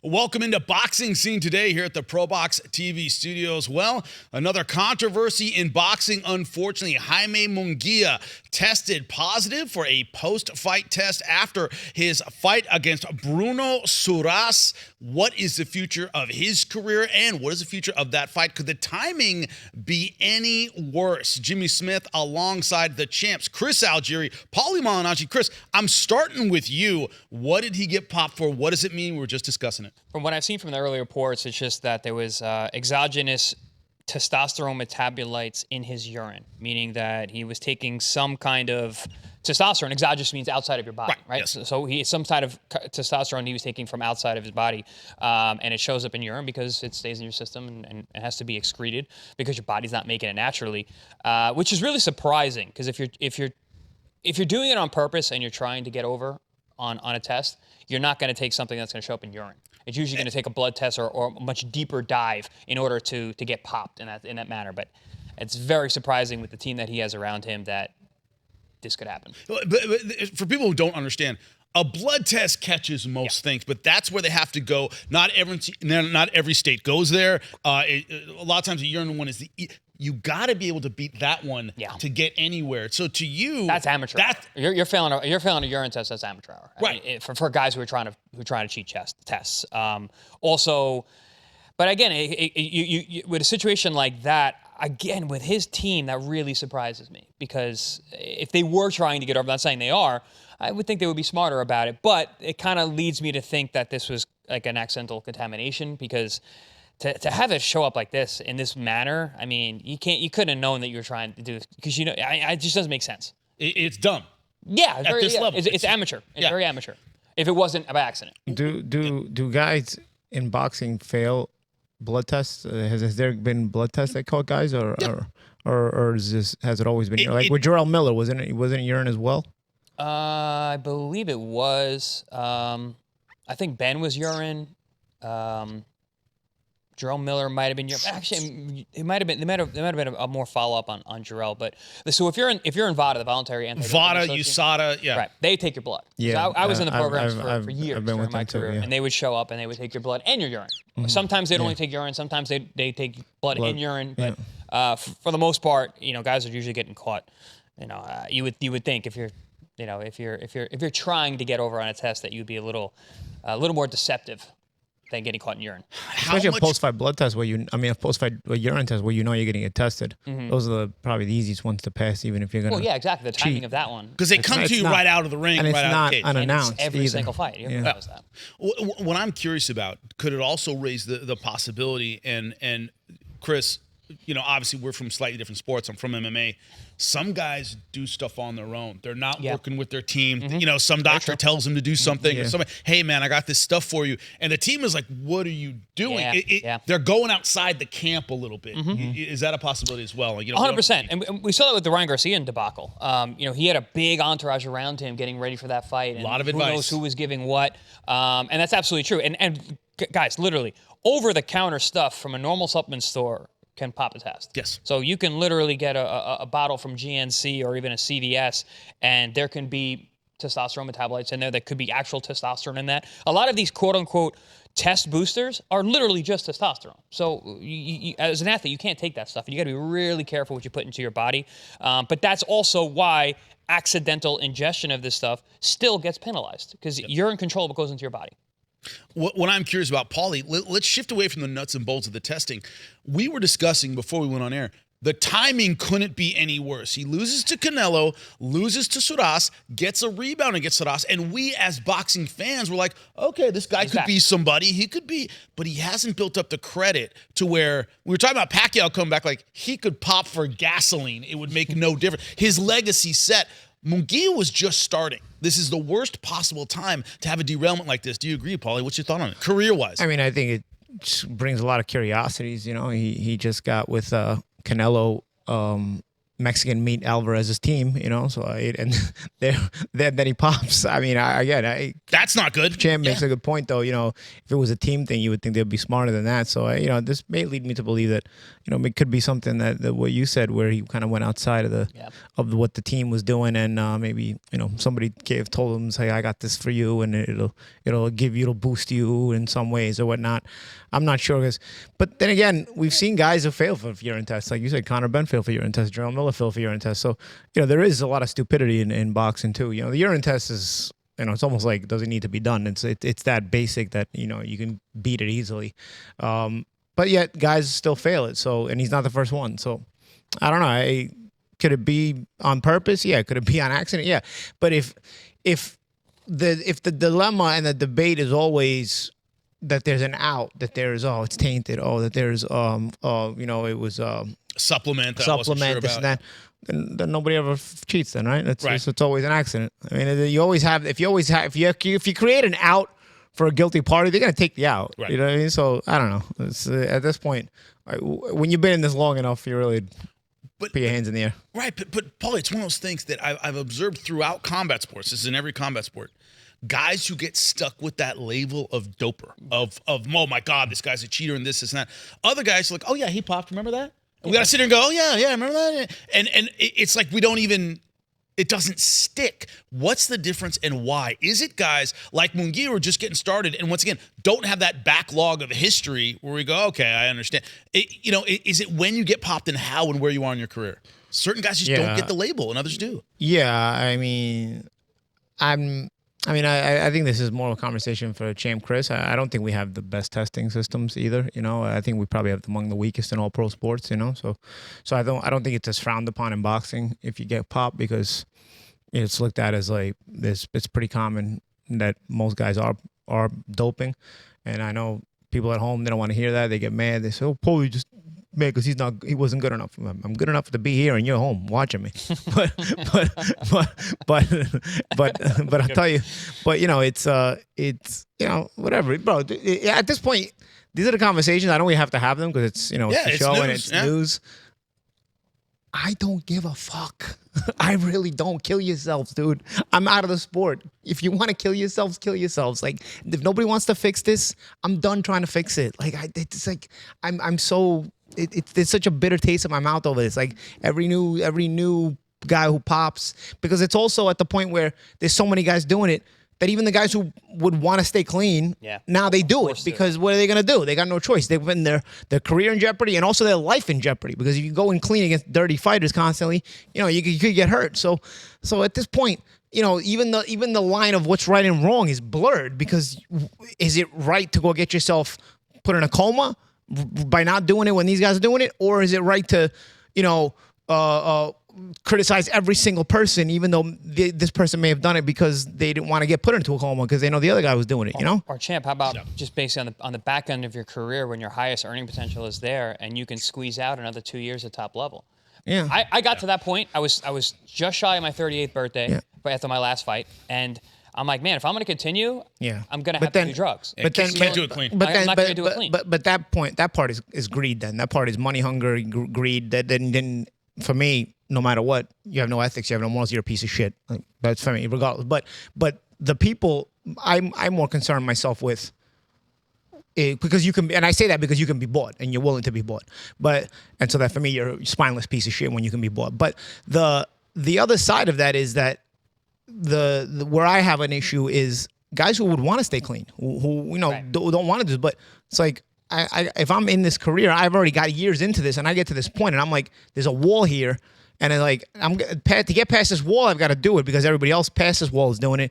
Welcome into Boxing Scene Today here at the ProBox TV studios. Well, another controversy in boxing. Unfortunately, Haime Mongia tested positive for a post-fight test after his fight against Bruno Suras. What is the future of his career, and what is the future of that fight? Could the timing be any worse? Jimmy Smith alongside the champs, Chris Algieri, Paulie Malignaggi. Chris, I'm starting with you. What did he get popped for? What does it mean? We were just discussing it. From what I've seen from the early reports, it's just that there was exogenous testosterone metabolites in his urine, meaning that he was taking some kind of testosterone. Exogenous means outside of your body, right? Yes. So he some kind of testosterone he was taking from outside of his body, and it shows up in urine because it stays in your system and it has to be excreted because your body's not making it naturally, which is really surprising because if you're doing it on purpose and you're trying to get over on a test, you're not going to take something that's going to show up in urine. It's usually going to take a blood test or a much deeper dive in order to get popped in that manner. But it's very surprising with the team that he has around him that this could happen. But for people who don't understand, a blood test catches most things, but that's where they have to go. Not every state goes there. A lot of times the urine one is you got to be able to beat that one to get anywhere. So to you, that's amateur. You're failing a urine test. That's amateur hour, right? I mean, for guys who are trying to cheat tests. Also, but again, you with a situation like that, again with his team, that really surprises me because if they were trying to get over, I'm not saying they are, I would think they would be smarter about it. But it kind of leads me to think that this was like an accidental contamination because. To have it show up like this in this manner, I mean, you couldn't have known that you were trying to do this because it just doesn't make sense. It's dumb. Yeah, at this level, it's amateur. It's very amateur. If it wasn't by accident. Do guys in boxing fail blood tests? Has there been blood tests that caught guys, or has it always been like with Jarrell Miller? Wasn't it urine as well? I believe it was. I think Ben was urine. Jarrell Miller might have been your. Actually, it might have been. There might have been a more follow up on Jarrell. But so if you're in VADA, the voluntary VADA, USADA, right? They take your blood. Yeah, so I was in the programs for years during my career, and they would show up and they would take your blood and your urine. Mm-hmm. Sometimes they'd only take urine. Sometimes they take blood and urine. But for the most part, guys are usually getting caught. You would think if you're trying to get over on a test that you'd be a little more deceptive than getting caught in urine. Especially a post-fight blood test a post-fight urine test where you're getting it tested. Mm-hmm. Those are probably the easiest ones to pass, even if you're going to. Well, yeah, exactly. The timing of that one. Because they come to you right out of the ring, and right out of the cage. Unannounced. And it's every single fight. You knows that. What I'm curious about, could it also raise the possibility, and Chris, obviously we're from slightly different sports. I'm from MMA. Some guys do stuff on their own. They're not working with their team. Mm-hmm. Some doctor tells them to do something. Or somebody, hey, man, I got this stuff for you. And the team is like, what are you doing? They're going outside the camp a little bit. Mm-hmm. Is that a possibility as well? 100%. And we saw that with the Ryan Garcia debacle. He had a big entourage around him getting ready for that fight. And a lot of advice. Who knows who was giving what. And that's absolutely true. And guys, literally, over-the-counter stuff from a normal supplement store can pop a test. Yes. So you can literally get a bottle from GNC or even a CVS, and there can be testosterone metabolites in there that could be actual testosterone in that. A lot of these quote-unquote test boosters are literally just testosterone. So you, as an athlete, you can't take that stuff. You got to be really careful what you put into your body. But that's also why accidental ingestion of this stuff still gets penalized because you're in control of what goes into your body. What I'm curious about, Paulie, let's shift away from the nuts and bolts of the testing. We were discussing before we went on air, the timing couldn't be any worse. He loses to Canelo, loses to Suras, gets a rebound against Suras, and we as boxing fans were like, okay, this guy could be somebody. He could be, but he hasn't built up the credit to where we were talking about Pacquiao coming back like he could pop for gasoline. It would make no difference. His legacy set. Mungia was just starting. This is the worst possible time to have a derailment like this. Do you agree, Paulie? What's your thought on it, career-wise? I mean, I think it brings a lot of curiosities. He just got with Canelo Mexican meat Alvarez's team, you know. So and then he pops. I mean, that's not good. Champ makes a good point, though. You know, if it was a team thing, you would think they'd be smarter than that. So you know, this may lead me to believe that, you know, it could be something that what you said, where he kind of went outside of what the team was doing, and maybe, you know, somebody told him, say, I got this for you, and it'll boost you in some ways or whatnot. I'm not sure, but then again, we've seen guys who fail for urine tests, like you said. Conor Benn failed for urine tests. Jarrell Miller failed for urine tests. So, you know, there is a lot of stupidity in boxing too. You know, the urine test is, you know, it's almost like, doesn't need to be done. It's that basic that, you know, you can beat it easily. But yet guys still fail it. So, and he's not the first one. So I don't know. Could it be on purpose? Yeah. Could it be on accident? Yeah. But if the dilemma and the debate is always that there's an out, that there's, it's tainted, that there's you know, it was supplement, this and that, then nobody ever cheats then, right? It's always an accident. I mean, you always have, if you create an out for a guilty party, they're going to take the out. Right. You know what I mean? So I don't know. It's, at this point, when you've been in this long enough, you really put your hands in the air. Right. But Paulie, it's one of those things that I've observed throughout combat sports. This is in every combat sport. Guys who get stuck with that label of doper, of oh my God, this guy's a cheater and this and that. Other guys are like, oh yeah, he popped. Remember that? And we got to sit here and go, oh yeah, remember that? And it's like it doesn't stick. What's the difference and why? Is it guys like Mungia who are just getting started and once again don't have that backlog of history where we go, okay, I understand. Is it when you get popped and how and where you are in your career? Certain guys just don't get the label and others do. Yeah, I mean, I think this is more of a conversation for Champ Chris. I don't think we have the best testing systems either. You know, I think we probably have among the weakest in all pro sports. You know, so I don't think it's as frowned upon in boxing if you get popped, because it's looked at as like this. It's pretty common that most guys are doping, and I know people at home, they don't want to hear that. They get mad. They say, "Oh, Paulie just." Man, because he wasn't good enough. I'm good enough to be here and you're home watching me. But I'll tell you. But you know, it's you know, whatever, bro. At this point, these are the conversations. I know we have to have them because it's, you know, it's the show news, and it's news. I don't give a fuck. I really don't. Kill yourselves, dude. I'm out of the sport. If you want to kill yourselves, kill yourselves. Like, if nobody wants to fix this, I'm done trying to fix it. Like, it's like I'm so. It's such a bitter taste in my mouth over this. Like every new guy who pops, because it's also at the point where there's so many guys doing it that even the guys who would want to stay clean, now they do it, because what are they going to do? They got no choice. They put their career in jeopardy and also their life in jeopardy, because if you go and clean against dirty fighters constantly, you know, you could get hurt. So at this point, you know, even the line of what's right and wrong is blurred, because is it right to go get yourself put in a coma by not doing it when these guys are doing it? Or is it right to, you know, criticize every single person, even though this person may have done it because they didn't want to get put into a coma because they know the other guy was doing it, you know? Or Champ, how about just basically on the back end of your career, when your highest earning potential is there and you can squeeze out another 2 years at top level? Yeah. I got to that point. I was just shy of my 38th birthday after my last fight, and I'm like, man, if I'm going to continue, I'm going to have to do drugs. But then can't do it clean. I'm not going to do it clean. But that part is greed. Then that part is money hunger, greed. That then for me, no matter what, you have no ethics, you have no morals, you're a piece of shit. Like, that's for me, regardless. But the people, I'm more concerned myself with. Because you can, and I say that because you can be bought and you're willing to be bought. And so that for me, you're a spineless piece of shit when you can be bought. But the other side of that is that the where I have an issue is guys who would want to stay clean, who you know don't want to do. But it's like if I'm in this career, I've already got years into this, and I get to this point, and I'm like, there's a wall here, and I'm like, to get past this wall, I've got to do it because everybody else past this wall is doing it.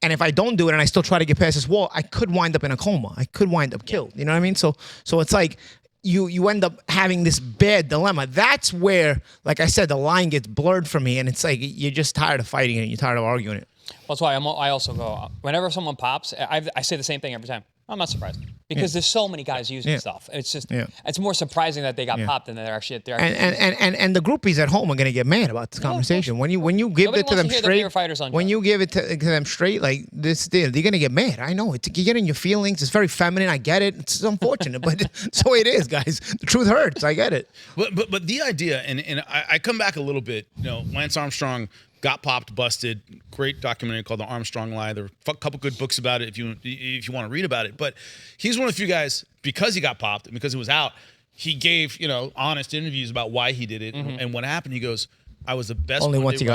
And if I don't do it and I still try to get past this wall, I could wind up in a coma. I could wind up killed. You know what I mean? So it's like you end up having this bad dilemma. That's where, like I said, the line gets blurred for me, and it's like you're just tired of fighting it. You're tired of arguing it. Well, that's why I also go, whenever someone pops, I say the same thing every time. I'm not surprised because there's so many guys using stuff. It's just it's more surprising that they got popped than they're actually. And the groupies at home are gonna get mad about this conversation when you give Nobody it to wants them to hear the straight. fighters on When drugs. you give it to them straight, like this, they're gonna get mad. I know you get in your feelings. It's very feminine. I get it. It's unfortunate, but it's the way it is, guys. The truth hurts. I get it. But the idea, and I come back a little bit. You know, Lance Armstrong got popped, busted. Great documentary called The Armstrong Lie. There are a couple good books about it if you want to read about it. But he's one of the few guys, because he got popped and because he was out, he gave honest interviews about why he did it and what happened. He goes, I was the best. Only once he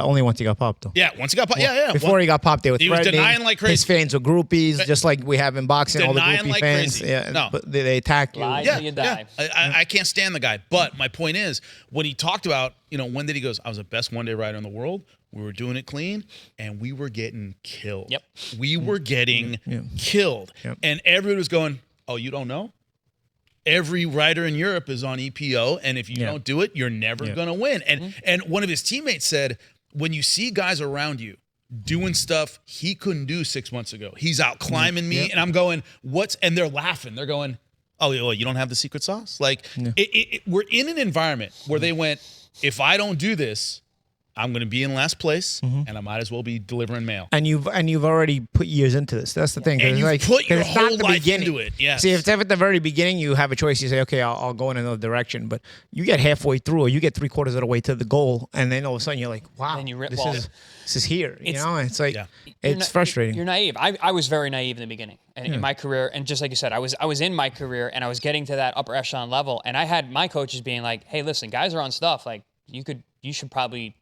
got popped though. Yeah, once he got popped. Yeah. Before he got popped, they were He was threatening. denying like crazy. His fans were groupies, just like we have in boxing. All the Denying groupie like fans. crazy. Yeah, No. but they attack you. Lie till you die. I can't stand the guy. But my point is, when he talked about, when did he goes, I was the best one-day rider in the world. We were doing it clean, and we were getting killed. Yep. We were getting killed. Yep. And everybody was going, oh, you don't know? Every rider in Europe is on EPO, and if you don't do it, you're never going to win. And one of his teammates said, when you see guys around you doing stuff he couldn't do 6 months ago, he's out climbing me, and I'm going, and they're laughing. They're going, oh, you don't have the secret sauce? Like, we're in an environment where they went, if I don't do this, I'm going to be in last place, and I might as well be delivering mail. And you've already put years into this. That's the thing. And you've put your it's not whole the life beginning. into it. Yes. See, if it's at the very beginning, you have a choice. You say, okay, I'll go in another direction. But you get halfway through, or you get 3/4 of the way to the goal, and then all of a sudden you're like, wow, Then you rip this ball. is here. It's like You're it's frustrating. You're naive. I was very naive in the beginning in my career, and just like you said, I was in my career and I was getting to that upper echelon level, and I had my coaches being like, hey, listen, guys are on stuff. Like you should probably.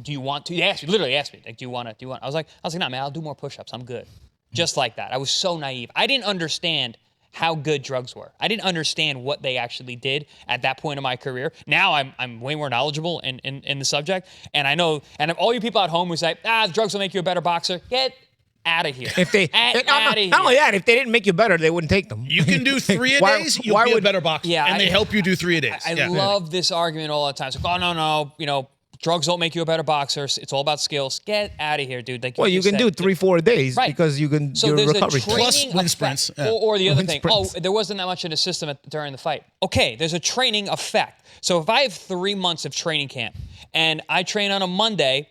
Do you want to? He literally asked me, like, do you want to? I was like, nah, man, I'll do more push-ups. I'm good. Just like that. I was so naive. I didn't understand how good drugs were. I didn't understand what they actually did at that point in my career. Now I'm way more knowledgeable in the subject, and I know. And all you people at home who say, drugs will make you a better boxer, get out of here. If they not only that, if they didn't make you better, they wouldn't take them. You can do 3 a days, you'll be a better boxer. Yeah, and they help you do 3 a days. I love this argument all the time. It's like, oh, no, drugs don't make you a better boxer. It's all about skills. Get out of here, dude. Like you can do 3-4 days because you can. So your there's recovery a training plus wind effect. sprints. Yeah. Or the other thing, sprints. there wasn't that much in the system during the fight. Okay, there's a training effect. So if I have 3 months of training camp and I train on a Monday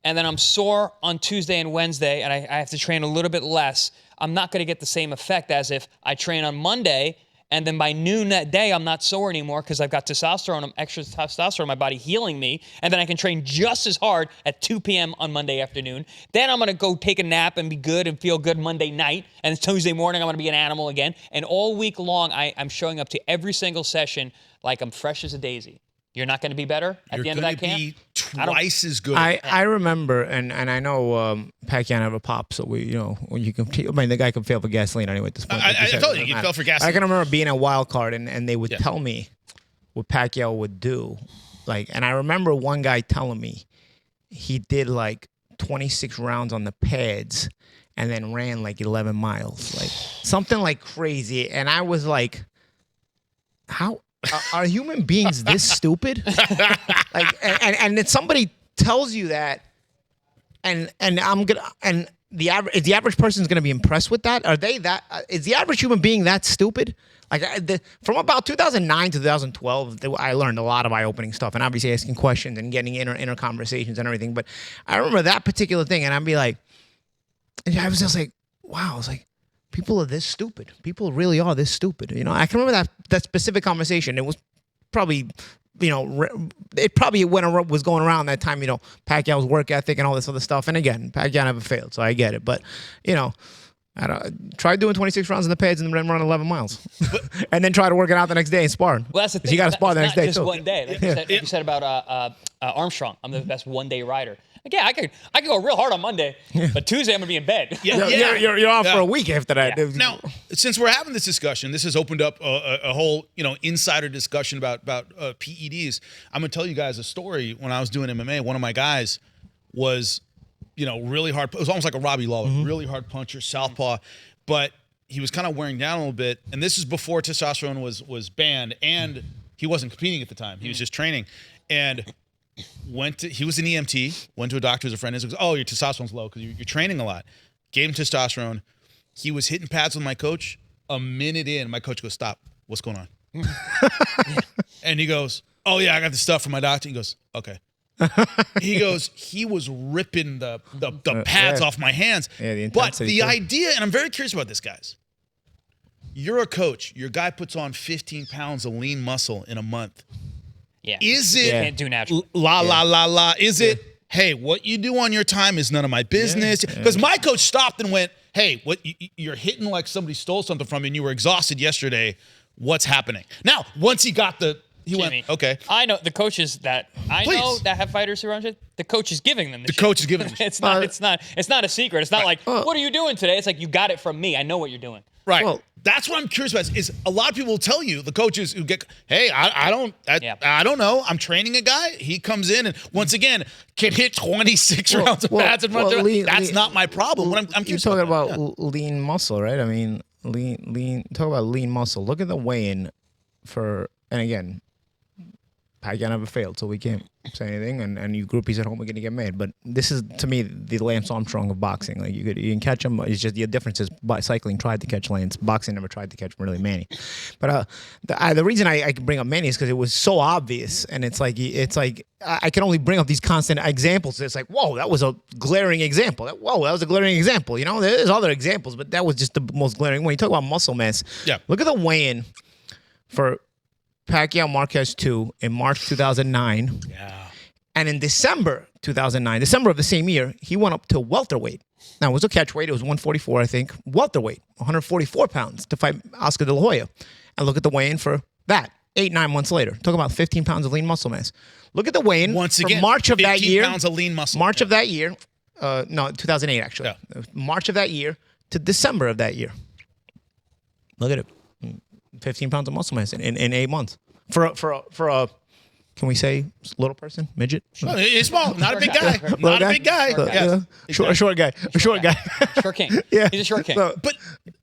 and then I'm sore on Tuesday and Wednesday and I have to train a little bit less, I'm not going to get the same effect as if I train on Monday and then by noon that day, I'm not sore anymore because I've got testosterone, extra testosterone in my body healing me. And then I can train just as hard at 2 p.m. on Monday afternoon. Then I'm going to go take a nap and be good and feel good Monday night. And Tuesday morning, I'm going to be an animal again. And all week long, I'm showing up to every single session like I'm fresh as a daisy. You're not going to be better at the end of that camp? You're going to be twice as good. I remember, and I know Pacquiao never popped, so when you compete, the guy can fail for gasoline anyway at this point. I told you, he fell for gasoline. I can remember being a wild card, and they would tell me what Pacquiao would do. And I remember one guy telling me he did like 26 rounds on the pads and then ran like 11 miles, like something like crazy. And I was like, how? Are human beings this stupid? And then somebody tells you that, and the average person's gonna be impressed with that. Are they that? Is the average human being that stupid? From about 2009 to 2012, I learned a lot of eye-opening stuff, and obviously asking questions and getting inner conversations and everything. But I remember that particular thing, and I'd be like, and I was just like, wow. I was like, people are this stupid. People really are this stupid. I can remember that specific conversation. It was probably, it probably was going around that time, Pacquiao's work ethic and all this other stuff. And again, Pacquiao never failed, so I get it. But, I tried doing 26 rounds in the pads and then run 11 miles. And then try to work it out the next day and spar. Well, that's the thing. You got to spar the next day, just too. one day. Like you said about Armstrong, I'm the best one-day rider. Like, yeah, I could go real hard on Monday, but Tuesday I'm gonna be in bed. You're off for a week after that. Yeah. Now, since we're having this discussion, this has opened up a whole insider discussion about PEDs. I'm gonna tell you guys a story. When I was doing MMA, one of my guys was really hard. It was almost like a Robbie Lawler, really hard puncher, southpaw, but he was kind of wearing down a little bit. And this is before testosterone was banned, and he wasn't competing at the time. He was just training, and he was an EMT, went to a doctor as a friend, and goes, oh, your testosterone's low because you're training a lot. Gave him testosterone. He was hitting pads with my coach. a minute in, my coach goes, "Stop. What's going on?" And he goes, "Oh yeah, I got the stuff from my doctor." He goes, "Okay." He goes, he was ripping the pads off my hands. Yeah, the but intensity the too. idea, and I'm very curious about this, guys. You're a coach. Your guy puts on 15 pounds of lean muscle in a month. Yeah. Is it You can't do natural. la? Is it, hey, what you do on your time is none of my business? Because my coach stopped and went, hey, what you're hitting like somebody stole something from you and you were exhausted yesterday. What's happening? Now, once he got he Jimmy, went, okay. I know the coaches that I know Please. that have fighters who run shit. The coach is giving them the shit. coach is giving them the shit. It's not a secret. It's not like, what are you doing today? It's like, you got it from me. I know what you're doing. Right. Well- that's what I'm curious about is a lot of people will tell you, the coaches who get, hey, I don't know. I'm training a guy. He comes in and once again can hit 26 rounds of pads in front of him. That's not my problem. What I'm You're curious talking about. about lean muscle, right? I mean, lean. Talk about lean muscle. Look at the weigh-in and again, Pacquiao never failed, so we can't say anything. And you groupies at home are going to get mad. But this is, to me, the Lance Armstrong of boxing. Like you can catch him. It's just the difference is cycling tried to catch Lance. Boxing never tried to catch really Manny. But the reason I can bring up Manny is because it was so obvious, and it's like I can only bring up these constant examples. It's like, whoa, that was a glaring example. Whoa, that was a glaring example. You know, there's other examples, but that was just the most glaring. When you talk about muscle mass, look at the weigh-in for Pacquiao Marquez 2 in March 2009. Yeah. And in December 2009, December of the same year, he went up to welterweight. Now, it was a catch weight. It was 144, I think. Welterweight, 144 pounds to fight Oscar De La Hoya. And look at the weigh-in for that, 8-9 months later. Talking about 15 pounds of lean muscle mass. Look at the weigh-in Once again, from March of that year. 15 pounds of lean muscle. March of that year. No, 2008, actually. Yeah. March of that year to December of that year. Look at it. 15 pounds of muscle mass in 8 months. For a can we say little person, midget? It's small, not a big guy. Not a big guy. A short guy. Short king. Yeah. He's a short king. But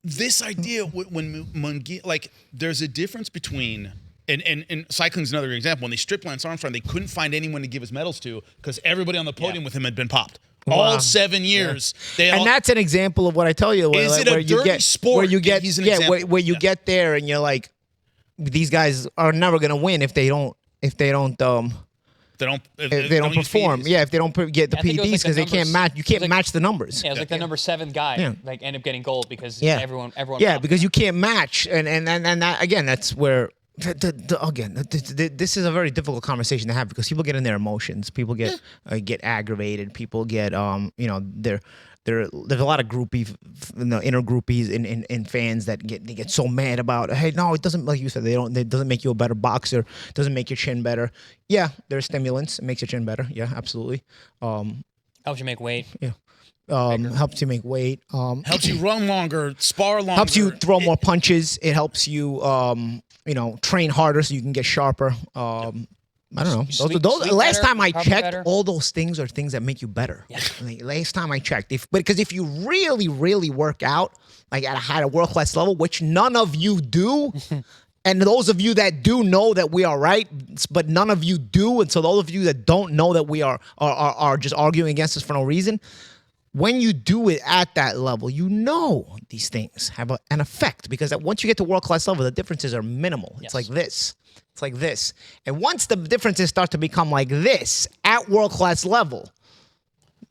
this idea when Mungia, like there's a difference between and cycling's another example. When they stripped Lance Armstrong, they couldn't find anyone to give his medals to because everybody on the podium with him had been popped. All 7 years. And that's an example of what I tell you. Where, Is it a dirty sport? Where you get, He's an example. where you get there and you're like, these guys are never gonna win if they don't perform. use PEDs. Yeah, if they don't get the I think it was PEDs like because the they can't numbers- match. You can't like- match the numbers. Yeah, it was like the number 7 guy, Yeah. like ended up getting gold because Yeah. everyone. Yeah, popped. because you can't match, and that again, that's where. This is a very difficult conversation to have because people get in their emotions. People get aggravated. People get there's a lot of inner groupies and fans that get so mad about, hey, no, it doesn't, like you said, it doesn't make you a better boxer, doesn't make your chin better. Yeah, there's stimulants, it makes your chin better. Yeah, absolutely. Helps you make weight. Yeah. Helps you make weight. Helps you run longer, spar longer. Helps you throw more punches. It helps you, train harder so you can get sharper. I don't know. Sleep Last better, time I recover checked, better. all those things are things that make you better. Yeah. Like, last time I checked, because if you really, really work out, like at a world class level, which none of you do. And those of you that do know that we are right, but none of you do. And so those of you that don't know that we are just arguing against us for no reason. When you do it at that level, you know these things have an effect because once you get to world-class level, the differences are minimal. It's like this. It's like this. And once the differences start to become like this at world-class level,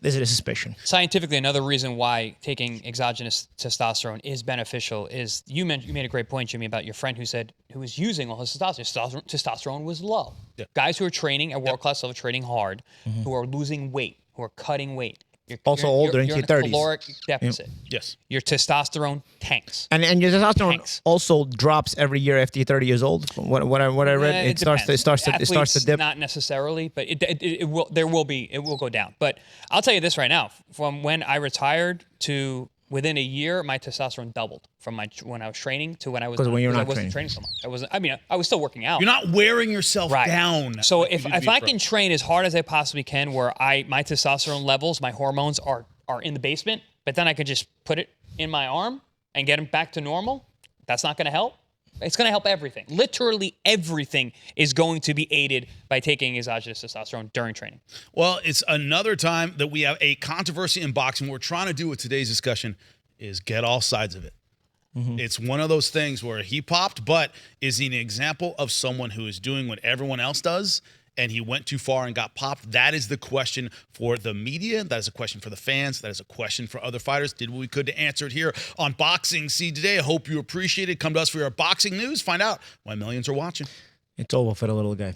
there's a suspicion. Scientifically, another reason why taking exogenous testosterone is beneficial is you made a great point, Jimmy, about your friend who was using all his testosterone. Testosterone was low. Yeah. Guys who are training at world-class level, training hard, who are losing weight, who are cutting weight. You're older into your 30s. You're in a caloric deficit. Yes. Your testosterone tanks. And your testosterone also drops every year after you're 30 years old. From what I read, it starts to dip. Not necessarily, but it will. It will go down. But I'll tell you this right now: from when I retired to within a year, my testosterone doubled from when I was training to when I was. Because when you're not I wasn't training so much. I was still working out. You're not wearing yourself down. So if I can train as hard as I possibly can, where my testosterone levels, my hormones are in the basement, but then I could just put it in my arm and get them back to normal. That's not going to help. It's going to help everything. Literally everything is going to be aided by taking exogenous testosterone during training. Well, it's another time that we have a controversy in boxing. What we're trying to do with today's discussion is get all sides of it. It's one of those things where he popped, but is he an example of someone who is doing what everyone else does and he went too far and got popped? That is the question for the media. That is a question for the fans. That is a question for other fighters. Did what we could to answer it here on Boxing Scene Today. I hope you appreciate it. Come to us for your boxing news. Find out why millions are watching. It's over for the little guy.